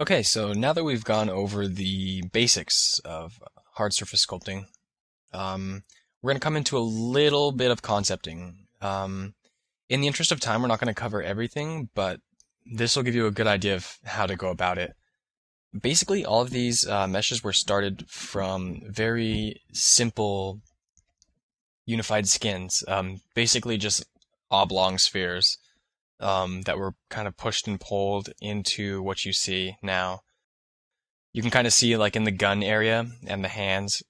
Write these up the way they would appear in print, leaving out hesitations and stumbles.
Okay, so now that we've gone over the basics of hard surface sculpting, we're going to come into a little bit of concepting. In the interest of time, we're not going to cover everything, but this will give you a good idea of how to go about it. Basically, all of these meshes were started from very simple unified skins, basically just oblong spheres that were kind of pushed and pulled into what you see now. You can kind of see like in the gun area and the hands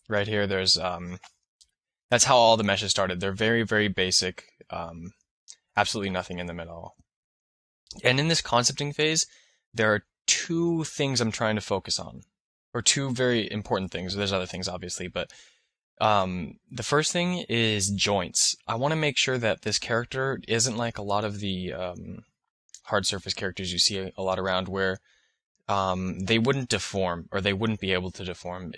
right here. That's how all the meshes started. They're very, very basic. Absolutely nothing in them at all. And in this concepting phase, there are two things I'm trying to focus on, or two very important things. There's other things obviously, but the first thing is joints. I want to make sure that this character isn't like a lot of the hard surface characters you see a lot around where they wouldn't deform, or they wouldn't be able to deform.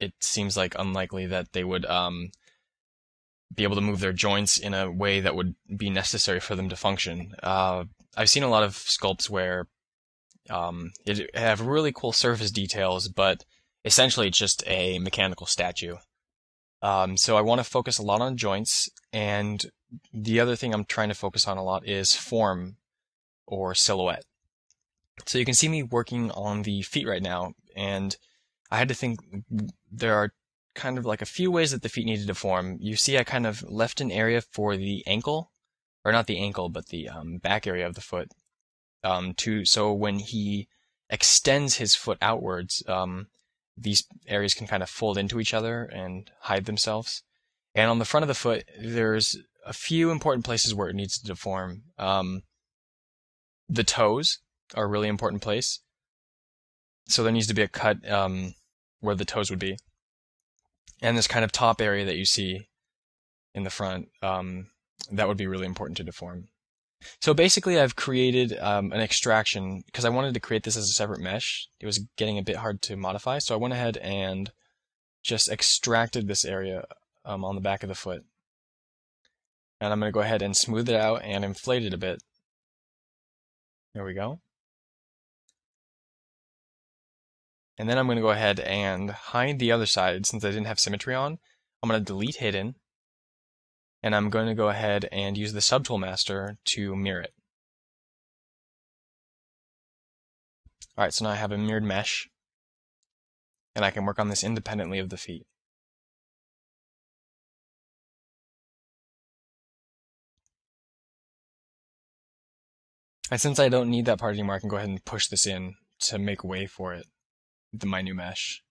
It seems like unlikely that they would be able to move their joints in a way that would be necessary for them to function. I've seen a lot of sculpts where it have really cool surface details, but essentially it's just a mechanical statue. So I want to focus a lot on joints, and the other thing I'm trying to focus on a lot is form or silhouette. So you can see me working on the feet right now, and I had to think there are kind of like a few ways that the feet need to deform. You see I kind of left an area for the ankle, or not the ankle, but the back area of the foot, so when he extends his foot outwards, these areas can kind of fold into each other and hide themselves. And on the front of the foot, there's a few important places where it needs to deform. The toes are a really important place. So there needs to be a cut where the toes would be. And this kind of top area that you see in the front, that would be really important to deform. So basically I've created an extraction because I wanted to create this as a separate mesh. It was getting a bit hard to modify, so I went ahead and just extracted this area on the back of the foot. And I'm going to go ahead and smooth it out and inflate it a bit. There we go. And then I'm going to go ahead and hide the other side since I didn't have symmetry on. I'm going to delete hidden. And I'm going to go ahead and use the subtool master to mirror it. Alright, so now I have a mirrored mesh, and I can work on this independently of the feet. And since I don't need that part anymore, I can go ahead and push this in to make way for it, my new mesh.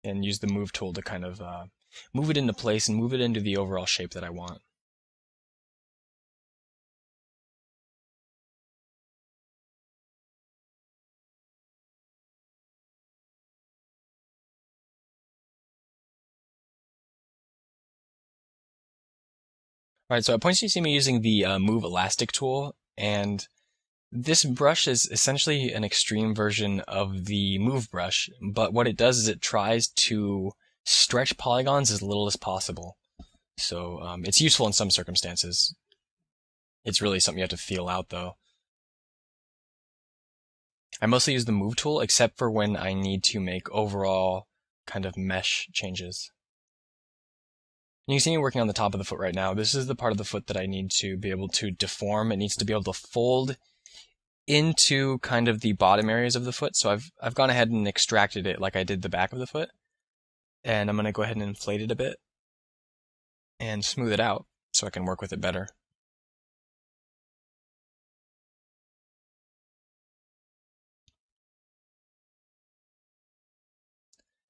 And use the move tool to kind of move it into place and move it into the overall shape that I want. Alright, so at points you see me using the move elastic tool, and this brush is essentially an extreme version of the move brush, but what it does is it tries to stretch polygons as little as possible. So it's useful in some circumstances. It's really something you have to feel out though. I mostly use the move tool except for when I need to make overall kind of mesh changes. You can see me working on the top of the foot right now. This is the part of the foot that I need to be able to deform. It needs to be able to fold into kind of the bottom areas of the foot. So I've gone ahead and extracted it like I did the back of the foot. And I'm going to go ahead and inflate it a bit and smooth it out so I can work with it better.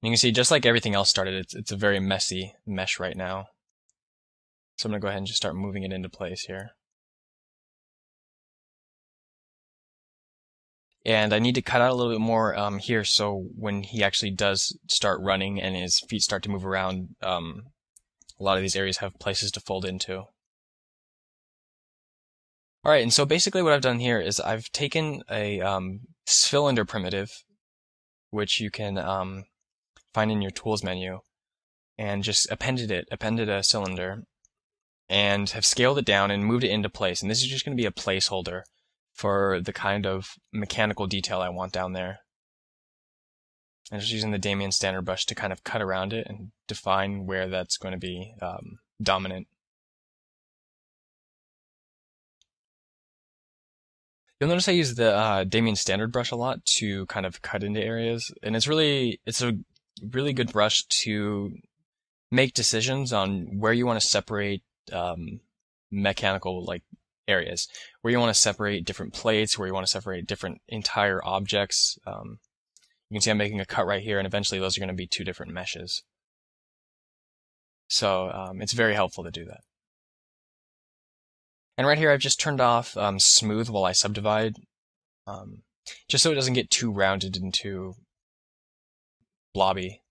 You can see just like everything else started, it's a very messy mesh right now. So I'm going to go ahead and just start moving it into place here. And I need to cut out a little bit more here, so when he actually does start running and his feet start to move around, a lot of these areas have places to fold into. Alright, and so basically what I've done here is I've taken a cylinder primitive, which you can find in your tools menu, and just appended a cylinder. and have scaled it down and moved it into place. And this is just going to be a placeholder for the kind of mechanical detail I want down there. And just using the Damien standard brush to kind of cut around it and define where that's going to be dominant. You'll notice I use the Damien standard brush a lot to kind of cut into areas, and it's a really good brush to make decisions on where you want to separate mechanical areas, where you want to separate different plates, where you want to separate different entire objects. You can see I'm making a cut right here, and eventually those are going to be two different meshes. So it's very helpful to do that. And right here I've just turned off smooth while I subdivide, just so it doesn't get too rounded and too blobby.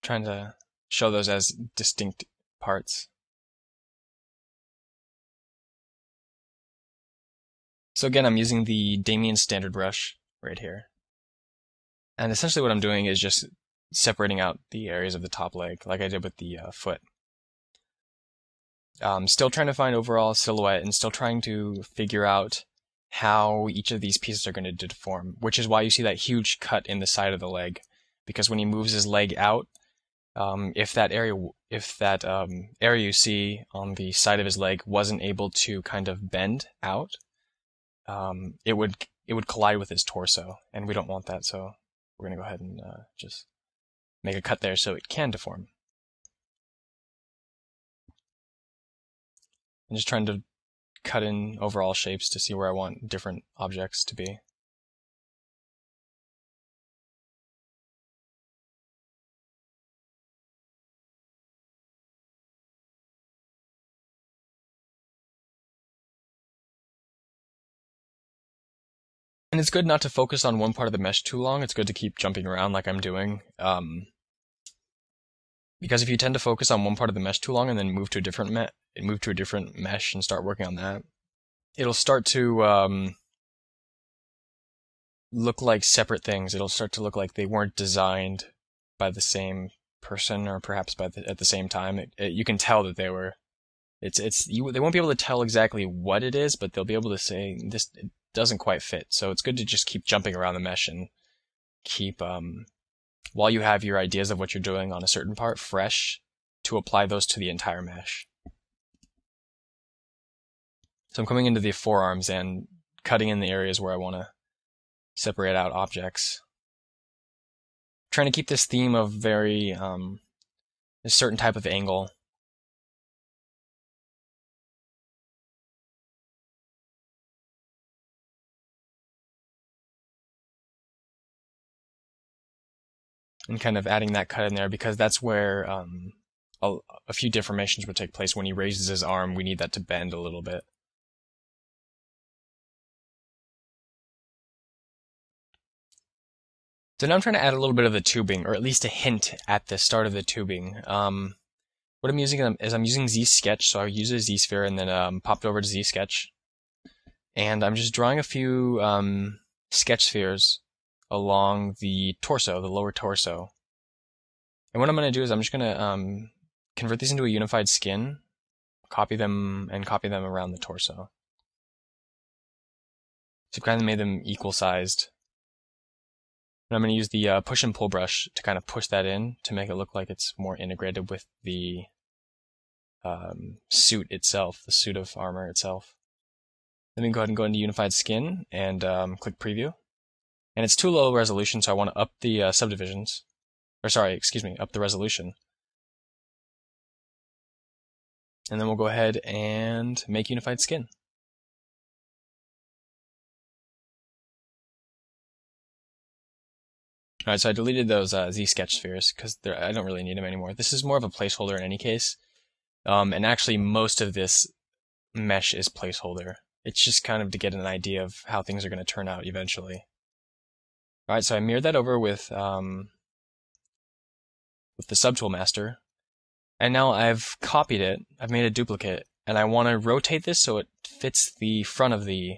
Trying to show those as distinct parts. So again, I'm using the Damien standard brush right here. And essentially what I'm doing is just separating out the areas of the top leg, like I did with the foot. Still trying to find overall silhouette and still trying to figure out how each of these pieces are going to deform, which is why you see that huge cut in the side of the leg. Because when he moves his leg out, if that area you see on the side of his leg wasn't able to kind of bend out, it would collide with his torso, and we don't want that. So we're gonna go ahead and just make a cut there so it can deform. I'm just trying to cut in overall shapes to see where I want different objects to be. And it's good not to focus on one part of the mesh too long. It's good to keep jumping around like I'm doing. Because if you tend to focus on one part of the mesh too long and then move to a different mesh and start working on that, it'll start to look like separate things. It'll start to look like they weren't designed by the same person, or perhaps at the same time. You can tell that they were. They won't be able to tell exactly what it is, but they'll be able to say this doesn't quite fit. So it's good to just keep jumping around the mesh and keep, while you have your ideas of what you're doing on a certain part fresh, to apply those to the entire mesh. So I'm coming into the forearms and cutting in the areas where I want to separate out objects. Trying to keep this theme of a certain type of angle. And kind of adding that cut in there, because that's where a few deformations would take place. When he raises his arm, we need that to bend a little bit. So now I'm trying to add a little bit of the tubing, or at least a hint at the start of the tubing. What I'm using is I'm using Z-Sketch, so I use a Z-sphere and then popped over to Z-Sketch. And I'm just drawing a few sketch spheres along the torso, the lower torso. And what I'm going to do is I'm just going to convert these into a unified skin, copy them around the torso. So I've kind of made them equal sized. And I'm going to use the push and pull brush to kind of push that in to make it look like it's more integrated with the suit itself, the suit of armor itself. Then we can go ahead and go into unified skin and click preview. And it's too low resolution, so I want to up the subdivisions. Or sorry, excuse me, up the resolution. And then we'll go ahead and make unified skin. Alright, so I deleted those Z-Sketch spheres because I don't really need them anymore. This is more of a placeholder in any case. And actually most of this mesh is placeholder. It's just kind of to get an idea of how things are going to turn out eventually. Alright, so I mirrored that over with the Subtool Master. And now I've copied it, I've made a duplicate, and I want to rotate this so it fits the front of the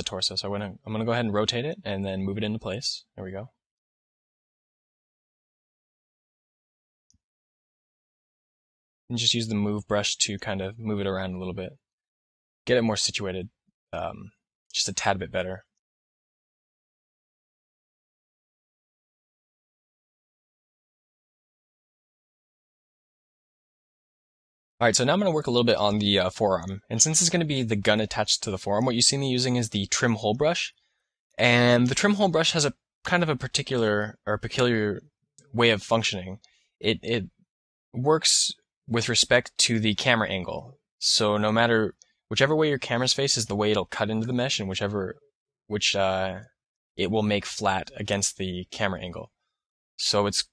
torso. So I'm gonna go ahead and rotate it and then move it into place. There we go. And just use the move brush to kind of move it around a little bit, get it more situated, just a tad bit better. All right, so now I'm going to work a little bit on the forearm. And since it's going to be the gun attached to the forearm, what you see me using is the trim hole brush. And the trim hole brush has a kind of a particular or peculiar way of functioning. It works with respect to the camera angle. So no matter whichever way your camera's face is the way it'll cut into the mesh, and which it will make flat against the camera angle. So it's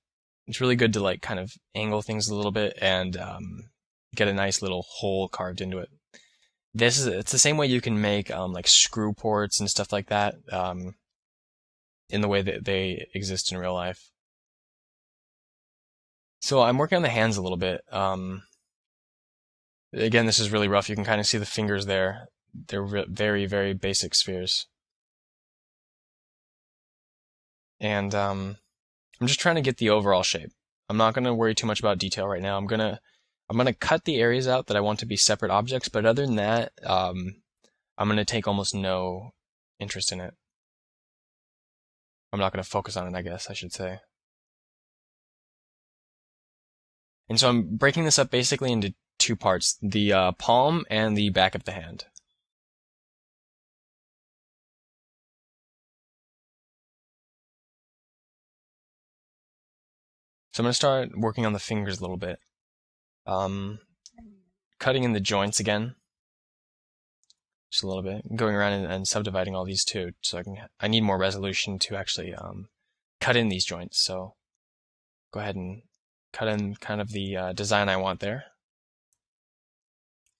really good to like kind of angle things a little bit and get a nice little hole carved into it. It's the same way you can make like screw ports and stuff like that in the way that they exist in real life. So I'm working on the hands a little bit. Again, this is really rough. You can kind of see the fingers there. They're very, very basic spheres. And I'm just trying to get the overall shape. I'm not going to worry too much about detail right now. I'm gonna cut the areas out that I want to be separate objects, but other than that, I'm gonna take almost no interest in it. I'm not gonna focus on it, I guess I should say. And so I'm breaking this up basically into two parts, the palm and the back of the hand. So I'm gonna start working on the fingers a little bit. Cutting in the joints again, just a little bit, going around and subdividing all these too, so I need more resolution to actually cut in these joints. So go ahead and cut in kind of the design I want there,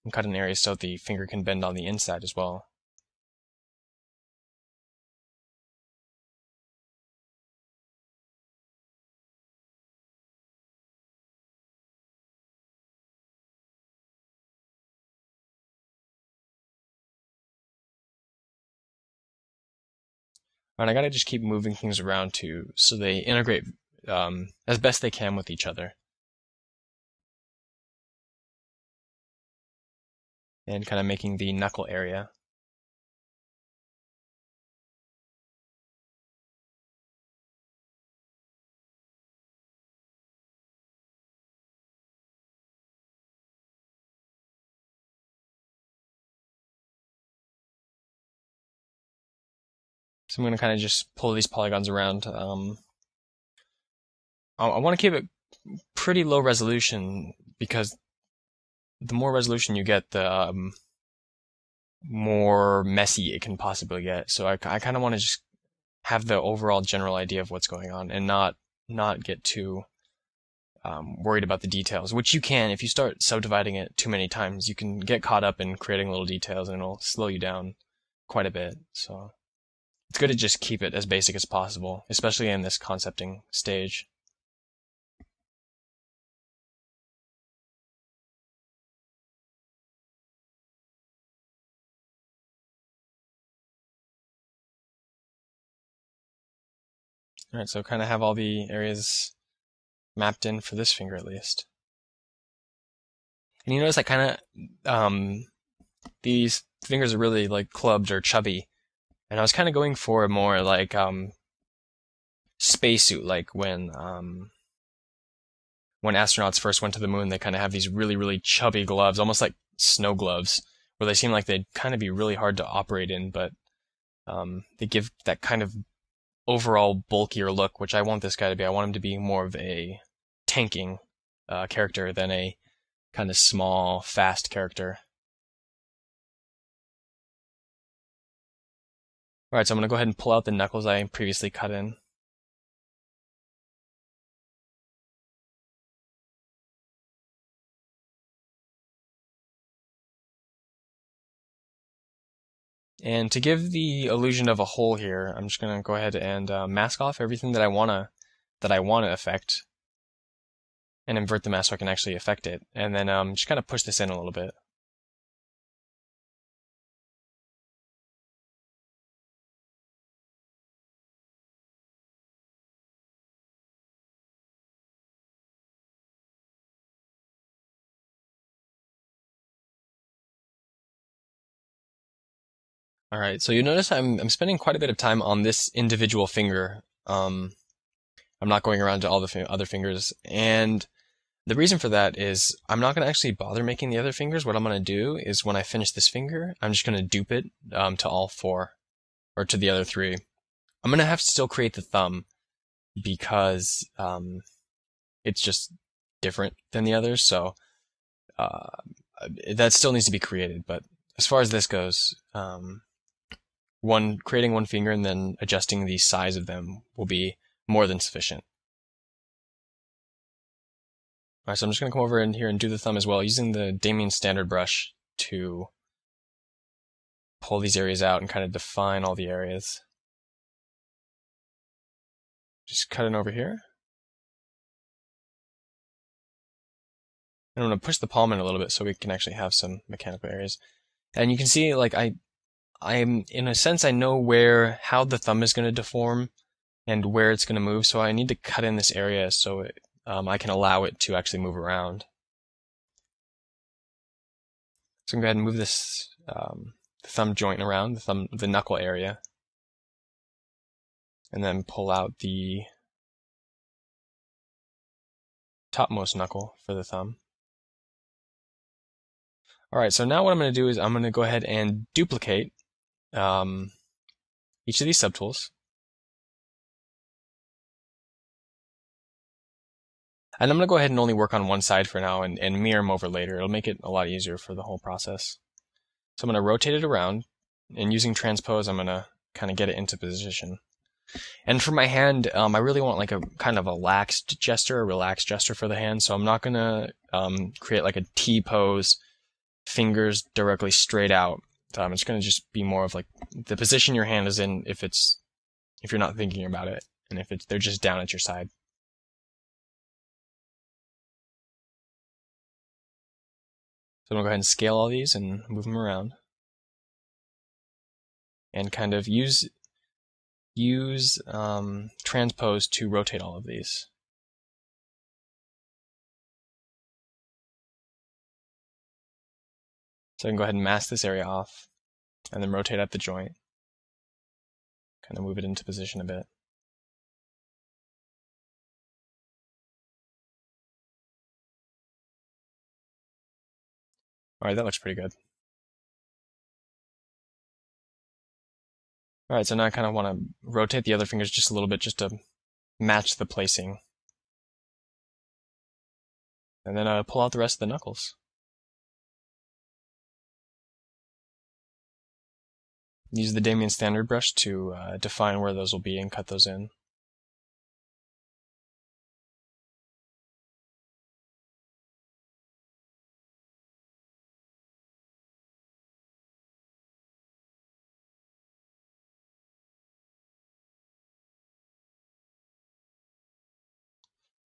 and cut in areas so the finger can bend on the inside as well. And I gotta just keep moving things around too, so they integrate as best they can with each other. And kind of making the knuckle area. So I'm going to kind of just pull these polygons around. I want to keep it pretty low resolution because the more resolution you get, the more messy it can possibly get. So I kind of want to just have the overall general idea of what's going on and not get too worried about the details, which you can. If you start subdividing it too many times, you can get caught up in creating little details and it'll slow you down quite a bit. So it's good to just keep it as basic as possible, especially in this concepting stage. Alright, so kind of have all the areas mapped in for this finger at least. And you notice I kind of, these fingers are really like clubbed or chubby. And I was kind of going for a more like, spacesuit, like when astronauts first went to the moon, they kind of have these really, really chubby gloves, almost like snow gloves, where they seem like they'd kind of be really hard to operate in, but they give that kind of overall bulkier look, which I want this guy to be. I want him to be more of a tanking character than a kind of small, fast character. Alright, so I'm going to go ahead and pull out the knuckles I previously cut in. And to give the illusion of a hole here, I'm just going to go ahead and mask off everything that I want to affect. and invert the mask so I can actually affect it. And then just kind of push this in a little bit. All right, so you notice I'm spending quite a bit of time on this individual finger. I'm not going around to all the other fingers, and the reason for that is I'm not going to actually bother making the other fingers. What I'm going to do is when I finish this finger, I'm just going to dupe it to all four, or to the other three. I'm going to have to still create the thumb because it's just different than the others, so that still needs to be created. But as far as this goes, creating one finger and then adjusting the size of them will be more than sufficient. Alright, so I'm just going to come over in here and do the thumb as well, using the Damien standard brush to pull these areas out and kind of define all the areas. Just cut it over here. And I'm going to push the palm in a little bit so we can actually have some mechanical areas. And you can see, like, I'm in a sense, I know how the thumb is going to deform and where it's going to move, so I need to cut in this area so I can allow it to actually move around. So I'm going to go ahead and move this thumb joint around, the knuckle area, and then pull out the topmost knuckle for the thumb. Alright, so now what I'm going to do is I'm going to go ahead and duplicate each of these subtools. And I'm going to go ahead and only work on one side for now and mirror them over later. It'll make it a lot easier for the whole process. So I'm going to rotate it around, and using transpose, I'm going to kind of get it into position. And for my hand, I really want like a kind of a relaxed gesture for the hand, so I'm not going to create like a T pose, fingers directly straight out. It's going to just be more of like the position your hand is in if you're not thinking about it, and if they're just down at your side. So I'm going to go ahead and scale all these and move them around. And kind of use transpose to rotate all of these. So I can go ahead and mask this area off, and then rotate at the joint. Kind of move it into position a bit. Alright, that looks pretty good. Alright, so now I kind of want to rotate the other fingers just a little bit just to match the placing. And then pull out the rest of the knuckles. Use the Damien standard brush to define where those will be and cut those in.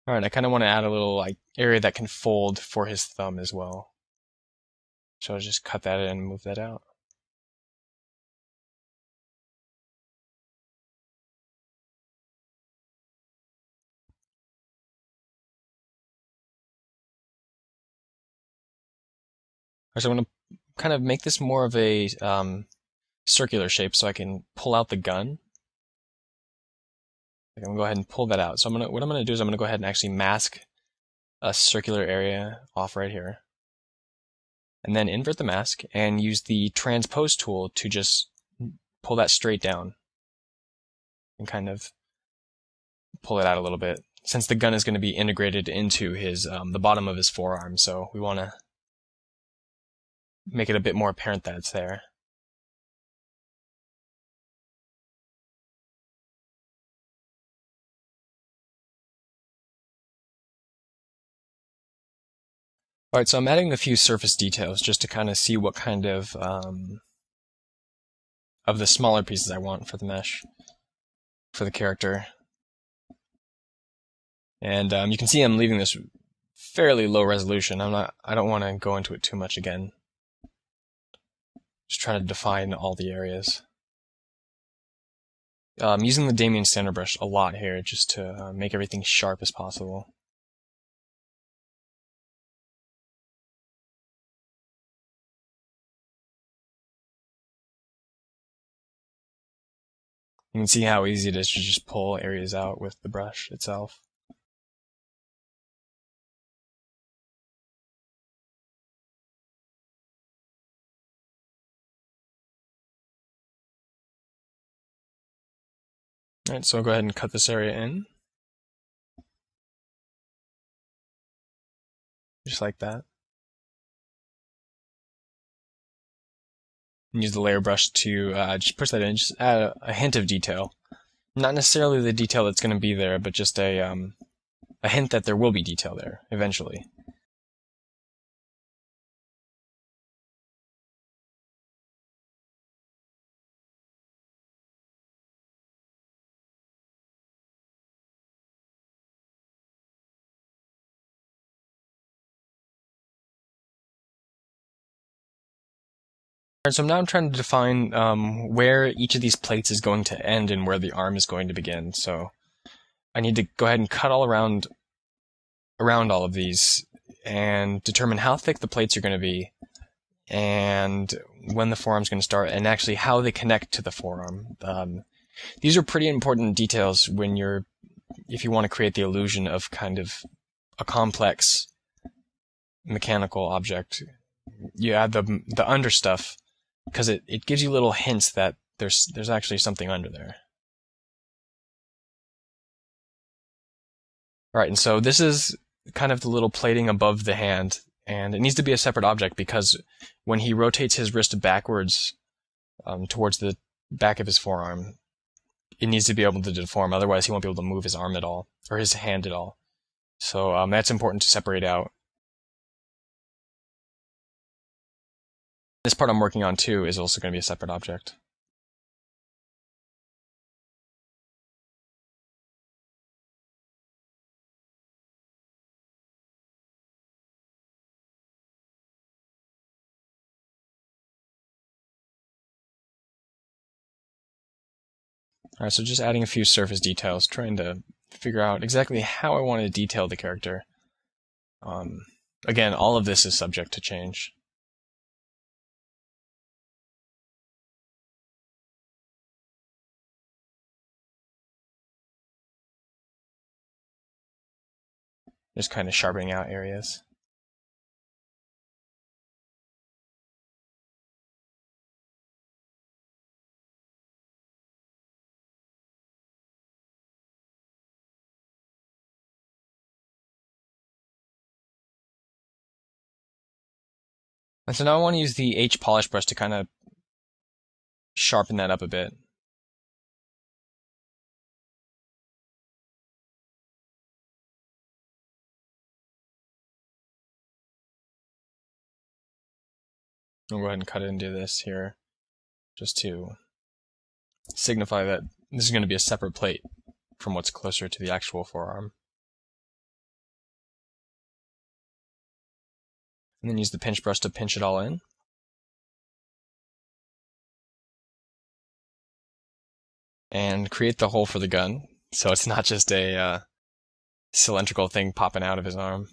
Alright, I kind of want to add a little like area that can fold for his thumb as well. So I'll just cut that in and move that out. So I'm going to kind of make this more of a circular shape so I can pull out the gun. I'm going to go ahead and pull that out. So what I'm going to do is I'm going to go ahead and actually mask a circular area off right here. And then invert the mask and use the transpose tool to just pull that straight down. And kind of pull it out a little bit. Since the gun is going to be integrated into his the bottom of his forearm, so we want to make it a bit more apparent that it's there. Alright, so I'm adding a few surface details just to kind of see what kind of the smaller pieces I want for the mesh, for the character. And you can see I'm leaving this fairly low resolution. I don't want to go into it too much again. Just trying to define all the areas. I'm using the Damien Standard brush a lot here, just to make everything sharp as possible. You can see how easy it is to just pull areas out with the brush itself. Alright, so I'll go ahead and cut this area in. Just like that. And use the layer brush to just push that in, just add a hint of detail. Not necessarily the detail that's going to be there, but just a hint that there will be detail there eventually. So now I'm trying to define where each of these plates is going to end and where the arm is going to begin. So I need to go ahead and cut all around all of these and determine how thick the plates are going to be and when the forearm is going to start and actually how they connect to the forearm. These are pretty important details if you want to create the illusion of kind of a complex mechanical object. You add the under stuff, because it gives you little hints that there's actually something under there. Alright, and so this is kind of the little plating above the hand, and it needs to be a separate object because when he rotates his wrist backwards towards the back of his forearm, it needs to be able to deform, otherwise he won't be able to move his arm at all, or his hand at all. So that's important to separate out. This part I'm working on too is also going to be a separate object. Alright, so just adding a few surface details, trying to figure out exactly how I want to detail the character. Again, all of this is subject to change. Just kind of sharpening out areas. And so now I want to use the H polish brush to kind of sharpen that up a bit. I'll go ahead and cut it into this here, just to signify that this is going to be a separate plate from what's closer to the actual forearm. And then use the pinch brush to pinch it all in. And create the hole for the gun, so it's not just a cylindrical thing popping out of his arm.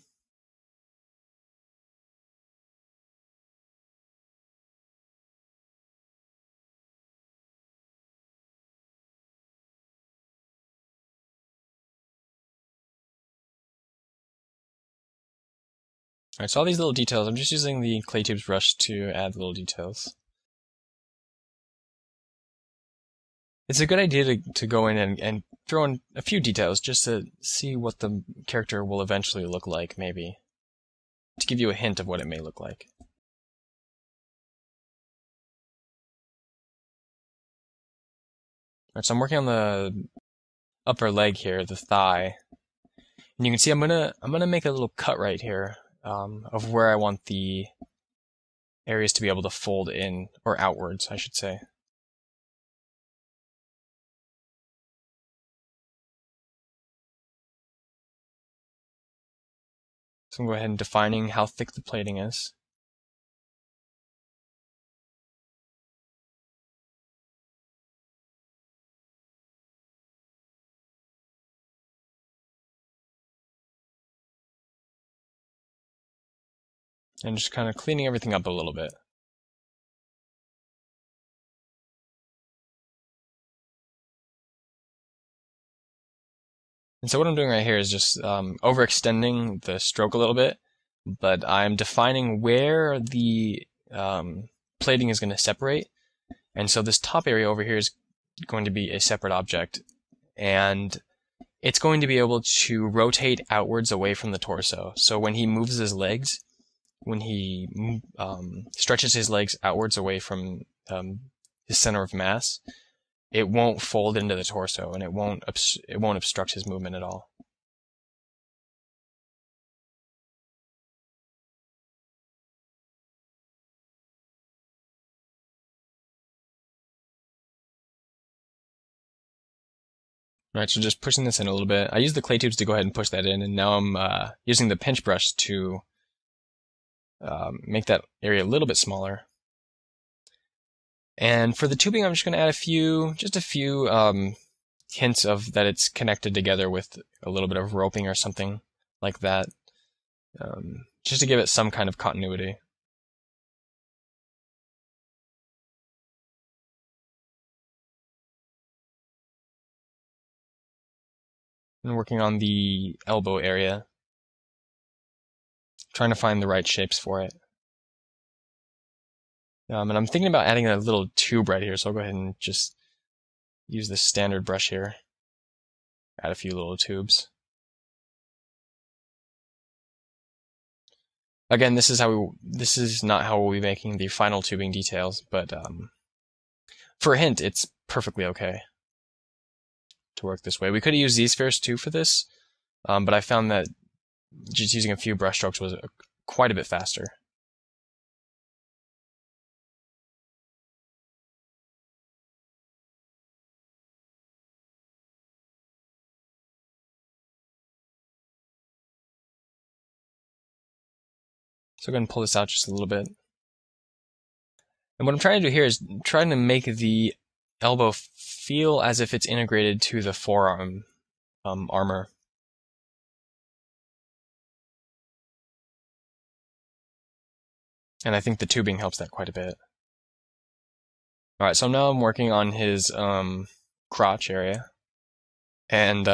Alright, so all these little details, I'm just using the clay tubes brush to add the little details. It's a good idea to go in and throw in a few details just to see what the character will eventually look like, maybe. To give you a hint of what it may look like. Alright, so I'm working on the upper leg here, the thigh. And you can see I'm gonna make a little cut right here of where I want the areas to be able to fold in, or outwards, I should say. So I'm going to go ahead and defining how thick the plating is. And just kind of cleaning everything up a little bit. And so what I'm doing right here is just overextending the stroke a little bit, but I'm defining where the plating is going to separate. And so this top area over here is going to be a separate object, and it's going to be able to rotate outwards away from the torso. So when he moves his legs, when he stretches his legs outwards away from his center of mass, it won't fold into the torso, and it won't obstruct his movement at all. All right, so just pushing this in a little bit. I used the clay tubes to go ahead and push that in, and now I'm using the pinch brush to make that area a little bit smaller. And for the tubing, I'm just going to add just a few hints of that it's connected together with a little bit of roping or something like that, just to give it some kind of continuity. And working on the elbow area, trying to find the right shapes for it. And I'm thinking about adding a little tube right here, so I'll go ahead and just use this standard brush here. Add a few little tubes. Again, this is not how we'll be making the final tubing details, but for a hint, it's perfectly okay to work this way. We could have used Z-spheres too for this, but I found that just using a few brush strokes was quite a bit faster. So go ahead and pull this out just a little bit. And what I'm trying to do here is trying to make the elbow feel as if it's integrated to the forearm armor. And I think the tubing helps that quite a bit. Alright, so now I'm working on his crotch area. And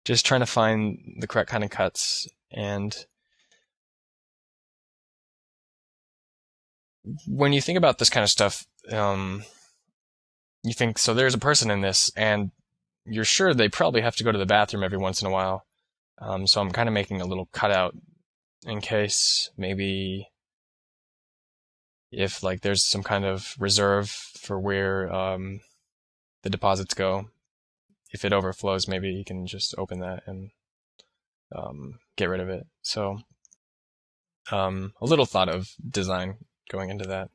just trying to find the correct kind of cuts. And when you think about this kind of stuff, you think, so there's a person in this, and you're sure they probably have to go to the bathroom every once in a while. So I'm kind of making a little cutout in case maybe if like there's some kind of reserve for where the deposits go. If it overflows, maybe you can just open that and get rid of it. So a little thought of design going into that.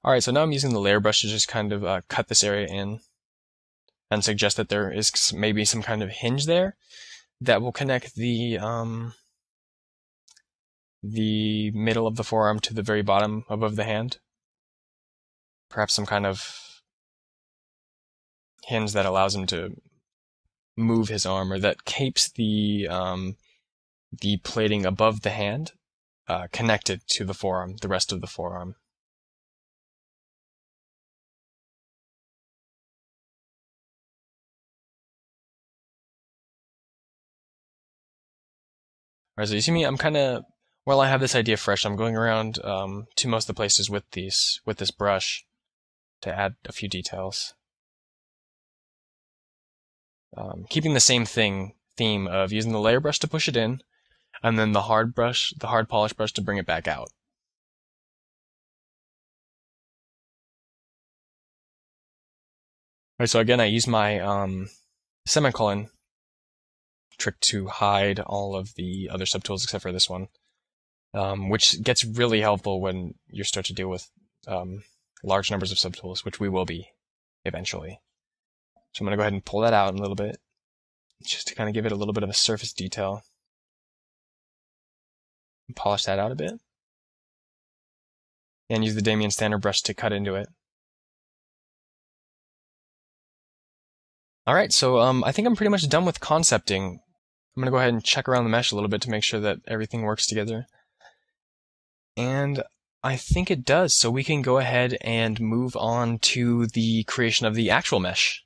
Alright, so now I'm using the layer brush to just kind of cut this area in and suggest that there is maybe some kind of hinge there that will connect the middle of the forearm to the very bottom above the hand. Perhaps some kind of hinge that allows him to move his arm, or that keeps the plating above the hand connected to the forearm, the rest of the forearm. Alright, so you see me, I'm kind of, while I have this idea fresh, I'm going around to most of the places with this brush to add a few details. Keeping the same theme of using the layer brush to push it in, and then the hard polish brush to bring it back out. Alright, so again, I use my semicolon trick to hide all of the other subtools except for this one, which gets really helpful when you start to deal with large numbers of subtools, which we will be eventually. So I'm going to go ahead and pull that out a little bit, just to kind of give it a little bit of a surface detail. Polish that out a bit. And use the Damien Standard brush to cut into it. Alright, so I think I'm pretty much done with concepting. I'm going to go ahead and check around the mesh a little bit to make sure that everything works together. And I think it does, so we can go ahead and move on to the creation of the actual mesh.